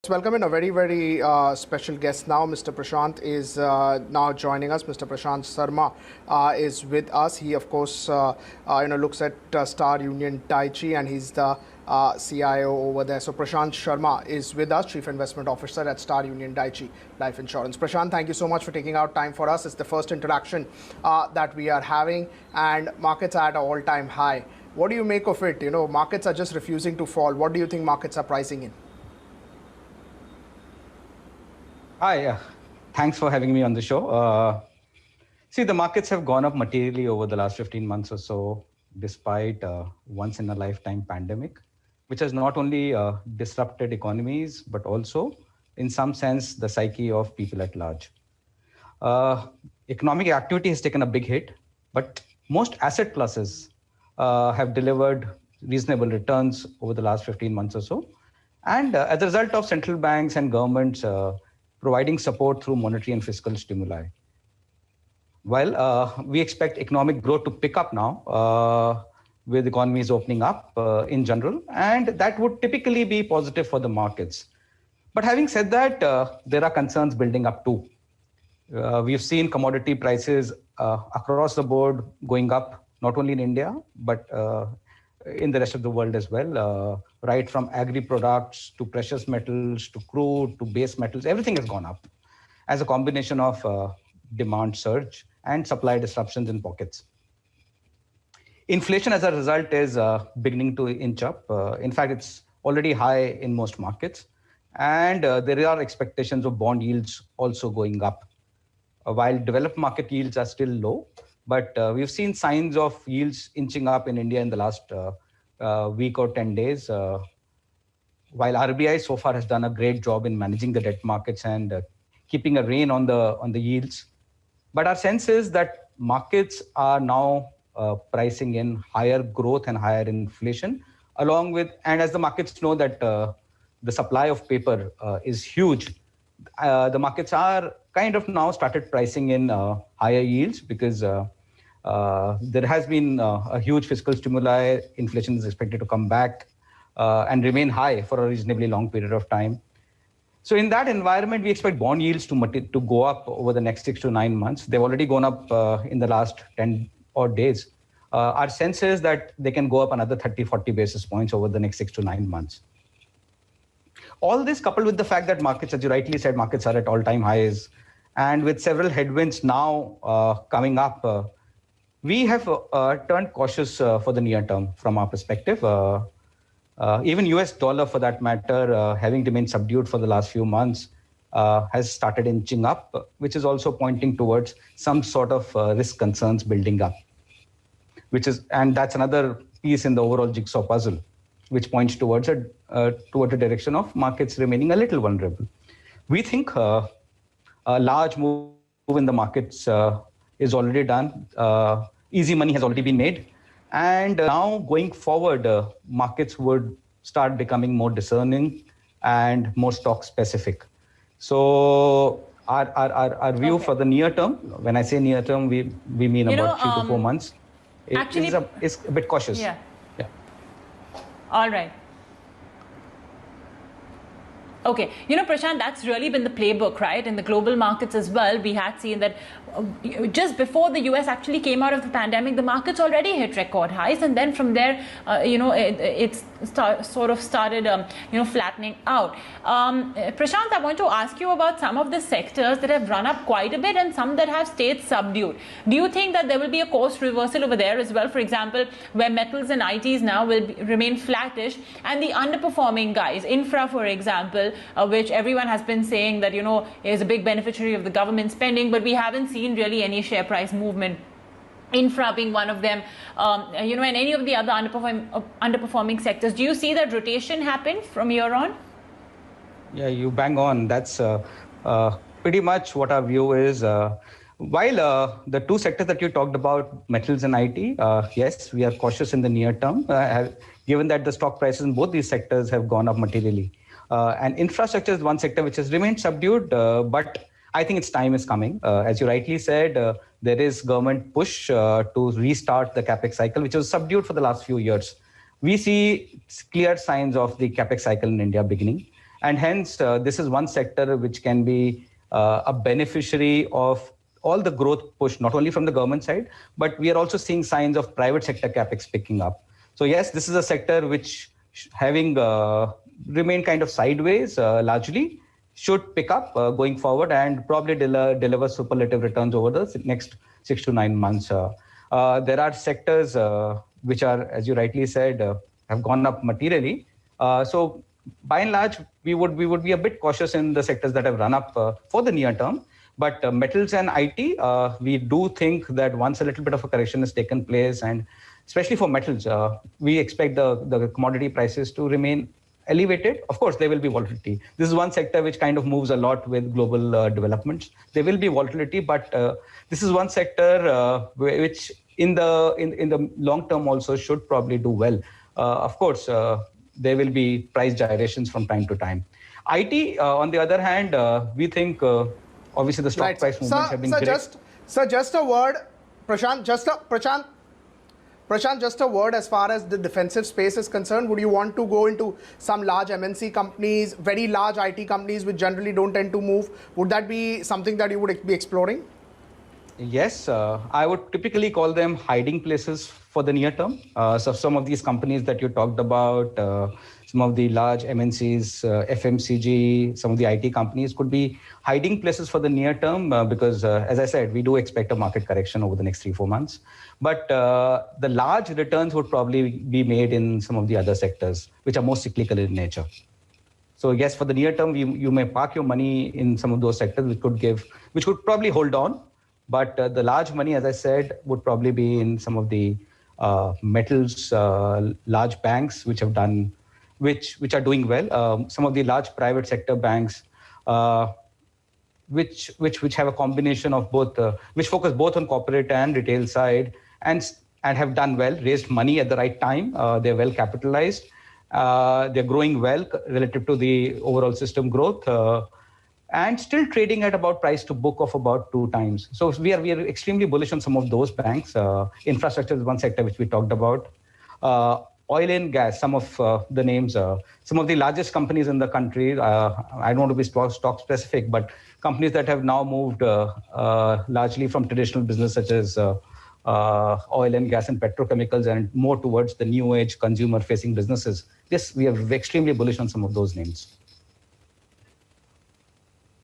Let's welcome in a very special guest now. Mr. Prashant is now joining us. Mr. Prashant Sharma is with us. He, of course, looks at Star Union Dai-ichi, and he's the CIO over there. So Prashant Sharma is with us, Chief Investment Officer at Star Union Dai-ichi Life Insurance. Prashant, thank you so much for taking out time for us. It's the first interaction that we are having, and markets are at an all-time high. What do you make of it? Markets are just refusing to fall. What do you think markets are pricing in? Hi, thanks for having me on the show. See, the markets have gone up materially over the last 15 months or so, despite once in a lifetime pandemic, which has not only disrupted economies, but also, in some sense, the psyche of people at large. Economic activity has taken a big hit, but most asset classes have delivered reasonable returns over the last 15 months or so. And as a result of central banks and governments providing support through monetary and fiscal stimuli. Well, we expect economic growth to pick up now with economies opening up in general, and that would typically be positive for the markets. But having said that, there are concerns building up too. We've seen commodity prices across the board going up, not only in India, but in the rest of the world as well, right from agri-products to precious metals to crude to base metals, everything has gone up as a combination of demand surge and supply disruptions in pockets. Inflation as a result is beginning to inch up. In fact, it's already high in most markets. And there are expectations of bond yields also going up. While developed market yields are still low, but we've seen signs of yields inching up in India in the last week or 10 days. While RBI so far has done a great job in managing the debt markets and keeping a rein on the yields. But our sense is that markets are now pricing in higher growth and higher inflation, along with, and as the markets know that the supply of paper is huge, the markets are kind of now started pricing in higher yields because there has been a huge fiscal stimuli. Inflation is expected to come back and remain high for a reasonably long period of time. So in that environment, we expect bond yields to go up over the next 6 to 9 months. They've already gone up in the last 10 odd days. Our sense is that they can go up another 30, 40 basis points over the next 6 to 9 months. All this coupled with the fact that markets, as you rightly said, markets are at all-time highs. And with several headwinds now coming up, we have turned cautious for the near term from our perspective. Even US dollar, for that matter, having remained subdued for the last few months, has started inching up, which is also pointing towards some sort of risk concerns building up. And that's another piece in the overall jigsaw puzzle, which points towards a direction of markets remaining a little vulnerable. We think a large move in the markets is already done. Easy money has already been made. And now going forward, markets would start becoming more discerning and more stock specific. So our view for the near term, when I say near term, we mean about 3 to 4 months, is a bit cautious. Yeah. All right. Okay, Prashant, that's really been the playbook, right? In the global markets as well, we had seen that just before the US actually came out of the pandemic, the markets already hit record highs, and then from there, it's sort of started, flattening out. Prashant, I want to ask you about some of the sectors that have run up quite a bit and some that have stayed subdued. Do you think that there will be a course reversal over there as well? For example, where metals and ITs now will remain flattish, and the underperforming guys, infra, for example, which everyone has been saying that, is a big beneficiary of the government spending, but we haven't seen really any share price movement. Infra being one of them, and any of the other underperforming sectors. Do you see that rotation happen from here on? Yeah, you bang on. That's pretty much what our view is. While the two sectors that you talked about, metals and IT, yes, we are cautious in the near term, given that the stock prices in both these sectors have gone up materially. And infrastructure is one sector which has remained subdued, but I think its time is coming. As you rightly said, there is government push to restart the capex cycle, which was subdued for the last few years. We see clear signs of the capex cycle in India beginning. And hence, this is one sector which can be a beneficiary of all the growth push, not only from the government side, but we are also seeing signs of private sector capex picking up. So yes, this is a sector which having remained kind of sideways largely should pick up going forward and probably deliver superlative returns over the next 6 to 9 months. There are sectors which are, as you rightly said, have gone up materially. So by and large, we would be a bit cautious in the sectors that have run up for the near term. But metals and IT, we do think that once a little bit of a correction has taken place, and especially for metals, we expect the commodity prices to remain elevated. Of course, there will be volatility. This is one sector which kind of moves a lot with global developments. There will be volatility, but this is one sector which in the long term also should probably do well. Of course, there will be price gyrations from time to time. IT, on the other hand, we think obviously the stock price movements have been great. Just a word, Prashant, Prashant, just a word as far as the defensive space is concerned. Would you want to go into some large MNC companies, very large IT companies which generally don't tend to move? Would that be something that you would be exploring? Yes, I would typically call them hiding places for the near term. So some of these companies that you talked about, some of the large MNCs, FMCG, some of the IT companies could be hiding places for the near term because, as I said, we do expect a market correction over the next 3-4 months. But the large returns would probably be made in some of the other sectors, which are more cyclical in nature. So yes, for the near term, you may park your money in some of those sectors, which could probably hold on. But the large money, as I said, would probably be in some of the metals, large banks, which are doing well. Some of the large private sector banks, which have a combination of both, which focus both on corporate and retail side, and have done well, raised money at the right time. They're well capitalized. They're growing well relative to the overall system growth. And still trading at about price to book of about 2 times. So we are extremely bullish on some of those banks. Infrastructure is one sector which we talked about. Oil and gas, some of the names, some of the largest companies in the country. I don't want to be stock specific, but companies that have now moved largely from traditional business such as oil and gas and petrochemicals and more towards the new age consumer facing businesses. Yes, we are extremely bullish on some of those names.